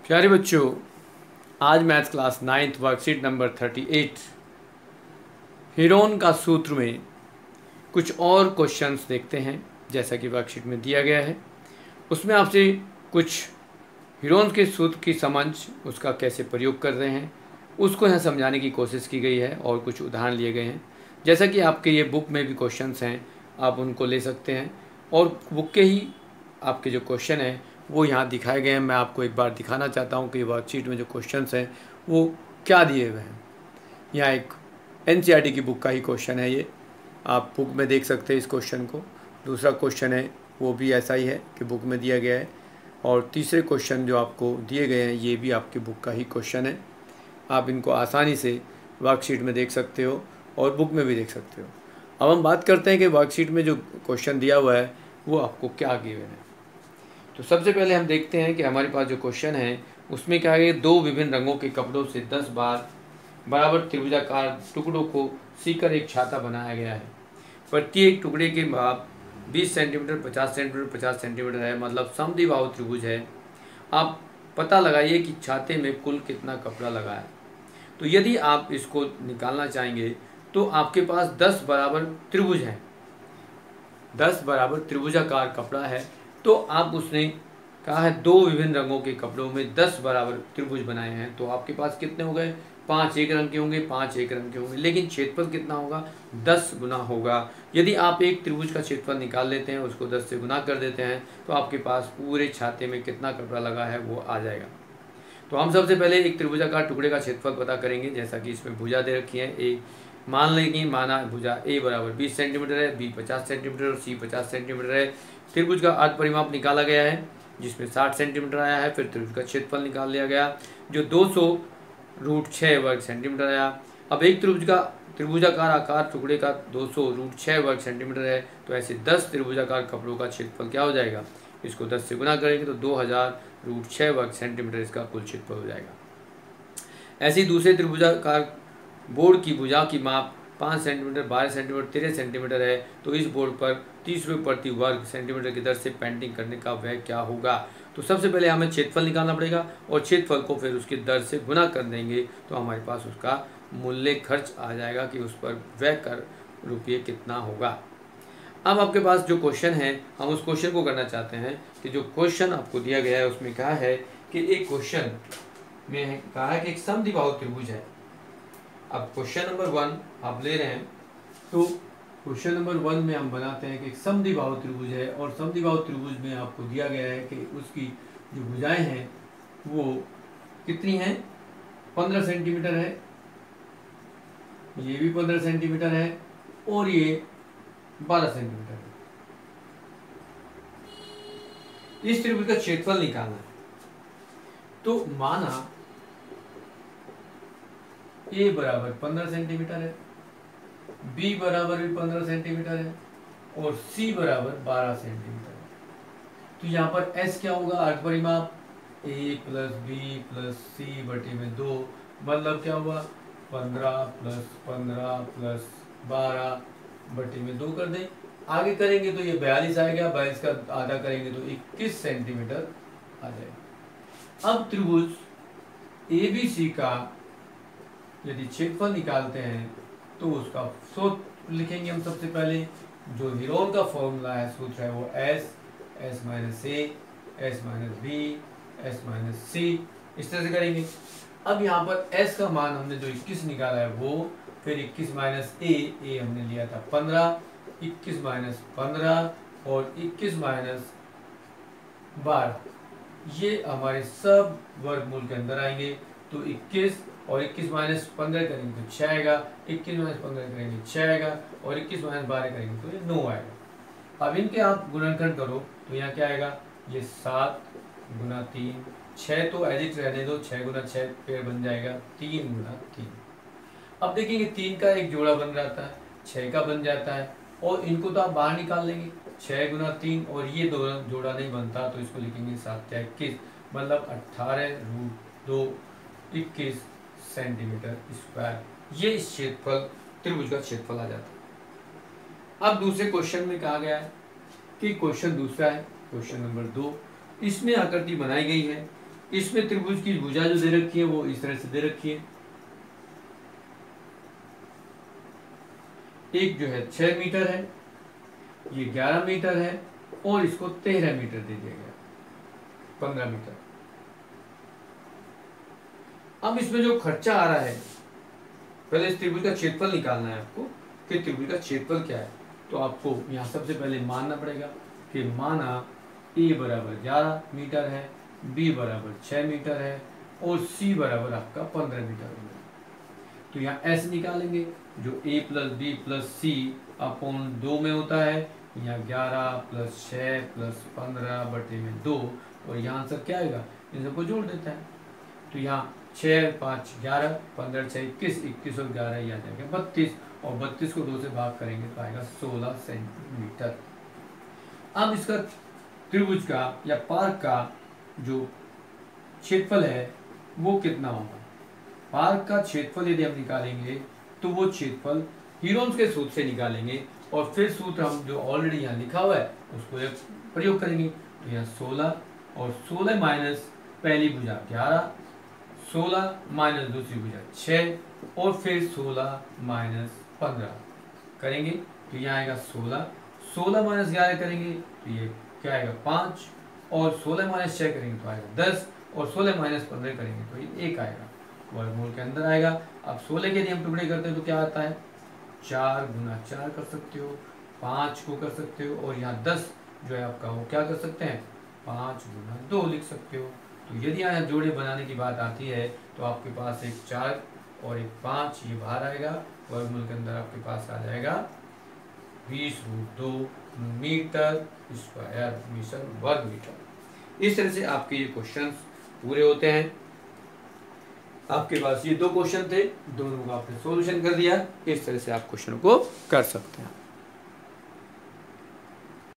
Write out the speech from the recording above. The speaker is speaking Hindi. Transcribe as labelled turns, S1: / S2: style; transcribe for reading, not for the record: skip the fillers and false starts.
S1: प्यारे बच्चों, आज maths class 9th worksheet number 38 Heron का सूत्र में कुछ और क्वेश्चंस देखते हैं। जैसा कि वर्कशीट में दिया गया है, उसमें आपसे कुछ हीरोन के सूत्र की समझ, उसका कैसे प्रयोग कर रहे हैं, उसको यहाँ समझाने की कोशिश की गई है और कुछ उदाहरण लिए गए हैं। जैसा कि आपके ये बुक में भी क्वेश्चंस हैं, आप उनको ले सकते हैं और बुक के ही आपके जो क्वेश्चन हैं वो यहाँ दिखाए गए हैं। मैं आपको एक बार दिखाना चाहता हूँ कि वर्कशीट में जो क्वेश्चंस हैं वो क्या दिए हुए हैं। यहाँ एक एनसीईआरटी की बुक का ही क्वेश्चन है, ये आप बुक में देख सकते हैं इस क्वेश्चन को। दूसरा क्वेश्चन है वो भी ऐसा ही है कि बुक में दिया गया है, और तीसरे क्वेश्चन जो आपको दिए गए हैं ये भी आपकी बुक का ही क्वेश्चन है। आप इनको आसानी से वर्कशीट में देख सकते हो और बुक में भी देख सकते हो। अब हम बात करते हैं कि वर्कशीट में जो क्वेश्चन दिया हुआ है वो आपको क्या गिवन है। तो सबसे पहले हम देखते हैं कि हमारे पास जो क्वेश्चन है उसमें क्या है, दो विभिन्न रंगों के कपड़ों से 10 बार बराबर त्रिभुजाकार टुकड़ों को सीकर एक छाता बनाया गया है। प्रत्येक टुकड़े के माप 20 सेंटीमीटर, 50 सेंटीमीटर, 50 सेंटीमीटर है, मतलब समद्विबाहु त्रिभुज है। आप पता लगाइए कि छाते में कुल कितना कपड़ा लगा है। तो यदि आप इसको निकालना चाहेंगे तो आपके पास 10 बराबर त्रिभुज है, 10 बराबर त्रिभुजाकार कपड़ा है। तो आप उसने कहा है दो विभिन्न रंगों के कपड़ों में 10 बराबर त्रिभुज बनाए हैं, तो आपके पास कितने हो गए, 5 एक रंग के होंगे, 5 एक रंग के होंगे, लेकिन क्षेत्रफल कितना होगा, 10 गुना होगा। यदि आप एक त्रिभुज का क्षेत्रफल निकाल लेते हैं, उसको 10 से गुना कर देते हैं, तो आपके पास पूरे छाते में कितना कपड़ा लगा है वो आ जाएगा। तो हम सबसे पहले एक त्रिभुजाकार टुकड़े का क्षेत्रफल पता करेंगे। जैसा कि इसमें भुजा दे रखी है ए, मान लेंगे माना भुजा ए बराबर 20 सेंटीमीटर है, बी 50 सेंटीमीटर और सी 50 सेंटीमीटर है। त्रिभुज का अर्ध परिमाप निकाला गया है जिसमें 60 सेंटीमीटर आया है। फिर त्रिभुज का क्षेत्रफल निकाल लिया गया जो 200√6 वर्ग सेंटीमीटर आया। अब एक त्रिभुजाकार आकार टुकड़े का 200√6 वर्ग सेंटीमीटर है, तो ऐसे 10 त्रिभुजाकार कपड़ों का क्षेत्रफल क्या हो जाएगा, इसको 10 से गुना करेंगे तो 2000√6 वर्ग सेंटीमीटर इसका कुल क्षेत्रफल हो जाएगा। ऐसे ही दूसरे त्रिभुजाकार बोर्ड की भुजा की माप 5 सेंटीमीटर, 12 सेंटीमीटर, 13 सेंटीमीटर है, तो इस बोर्ड पर 30 रुपये प्रति वर्ग सेंटीमीटर की दर से पेंटिंग करने का व्यय क्या होगा। तो सबसे पहले हमें क्षेत्रफल निकालना पड़ेगा और क्षेत्रफल को फिर उसकी दर से गुना कर देंगे, तो हमारे पास उसका मूल्य खर्च आ जाएगा कि उस पर व्यय कर रुपये कितना होगा। अब आपके पास जो क्वेश्चन है, हम उस क्वेश्चन को करना चाहते हैं कि जो क्वेश्चन आपको दिया गया है उसमें कहा है कि एक क्वेश्चन में कहा है कि एक समद्विबाहु त्रिभुज है। अब क्वेश्चन नंबर 1 आप ले रहे हैं, तो क्वेश्चन नंबर 1 में हम बनाते हैं कि एक समद्विबाहु त्रिभुज है और समद्विबाहु त्रिभुज में आपको दिया गया है कि उसकी जो भुजाएं हैं वो कितनी हैं, 15 सेंटीमीटर है, ये भी 15 सेंटीमीटर है और ये 12 सेंटीमीटर है। इस त्रिभुज का क्षेत्रफल निकालना है। तो माना ए बराबर 15 सेंटीमीटर है, बी बराबर भी 15 सेंटीमीटर है और सी बराबर 12 सेंटीमीटर है। तो यहाँ पर एस क्या होगा, अर्ध परिमाप ए प्लस बी प्लस सी बटे में 2, मतलब क्या हुआ 15 प्लस 15 प्लस 12 बटे में 2 कर दें। आगे करेंगे तो ये 42 आएगा, 42 का आधा करेंगे तो 21 सेंटीमीटर आ जाएगा। अब त्रिभुज ABC का यदि क्षेत्रफल निकालते हैं तो उसका सूत्र लिखेंगे हम सबसे पहले। जो हीरोन का फॉर्मूला है, सूत्र है वो S minus A, S minus B, S minus C, इस तरह से करेंगे। अब यहाँ पर S का मान हमने जो 21 निकाला है वो, फिर 21 माइनस ए हमने लिया था 15, 21 माइनस 15 और 21 माइनस 12, ये हमारे सब वर्गमूल के अंदर आएंगे। तो 21 और 21 माइनस 15 करेंगे तो 6 आएगा, 21 माइनस 15 करेंगे 6 आएगा और 21 माइनस 12 करेंगे तो ये 9 आएगा। अब इनके आप गुणनखंड करो तो यहाँ क्या आएगा, ये 7 गुना 3, 6 तो एज इट रहने दो, 6 गुना 6 पेड़ बन जाएगा 3 गुना 3। अब देखेंगे 3 का एक जोड़ा बन जाता है, 6 का बन जाता है और इनको तो आप बाहर निकाल लेंगे, 6 गुना 3 और ये दो जोड़ा नहीं बनता तो इसको लिखेंगे 7 या 21, मतलब 18√2 21 सेंटीमीटर स्क्वायर। ये इस क्षेत्रफल त्रिभुज का क्षेत्रफल आ जाता है। अब दूसरे क्वेश्चन में कहा गया है कि क्वेश्चन दूसरा है, क्वेश्चन नंबर 2, इसमें आकृति बनाई गई है इसमें त्रिभुज की भुजा जो दे रखी है वो इस तरह से दे रखी है। एक जो है 6 मीटर है, ये 11 मीटर है, और इसको 13 मीटर दे दिया गया, 15 मीटर। अब इसमें जो खर्चा आ रहा है, पहले इस त्रिभुज का क्षेत्रफल निकालना है आपको कि त्रिभुज का क्षेत्रफल क्या है। तो आपको यहाँ सबसे पहले मानना पड़ेगा कि माना ए बराबर 11 मीटर है, बी बराबर 6 मीटर है, और सी बराबर आपका 15 मीटर होगा। तो यहाँ एस निकालेंगे जो ए प्लस बी प्लस सी अपॉन 2 में होता है। यहाँ 11 प्लस 6 प्लस 15 बटे में 2, और यहाँ आंसर क्या आएगा, इन सबको जोड़ देता है। तो यहाँ 6 5 11, 15 6 21, 21 और 11 ये आ जाएगा 32, और 32 को 2 से भाग करेंगे तो आएगा 16 सेंटीमीटर। अब इसका त्रिभुज का या पार्क का जो क्षेत्रफल है वो कितना होगा। पार्क का क्षेत्रफल यदि हम निकालेंगे तो वो क्षेत्रफल हीरोन्स के सूत्र से निकालेंगे, और फिर सूत्र हम जो ऑलरेडी यहाँ लिखा हुआ है उसको एक प्रयोग करेंगे। तो यहाँ 16 और 16 माइनस पहली भुजा 11, 16 माइनस दूसरी भुजा 6, और फिर 16 माइनस 15 करेंगे तो यहाँ आएगा 16, 16 माइनस 11 करेंगे तो ये क्या आएगा 5, और 16 माइनस 6 करेंगे तो आएगा 10, और 16 माइनस 15 करेंगे तो ये 1 आएगा, वर्गमूल के अंदर आएगा। अब 16 के यदि हम टुकड़े करते हैं तो क्या आता है, 4 गुना 4 कर सकते हो, 5 को कर सकते हो, और यहाँ 10 जो है आपका वो क्या कर सकते हैं, 5 गुना 2 लिख सकते हो। तो यदि यहाँ जोड़े बनाने की बात आती है तो आपके पास एक 4 और एक 5 ये बाहर आएगा, वर्गमूल के अंदर आपके पास आ जाएगा 20√2 मीटर स्क्वायर, मीटर वर्ग मीटर। इस तरह से आपके ये क्वेश्चंस पूरे होते हैं। आपके पास ये 2 क्वेश्चन थे, दोनों का आपने सॉल्यूशन कर दिया। इस तरह से आप क्वेश्चन को कर सकते हैं।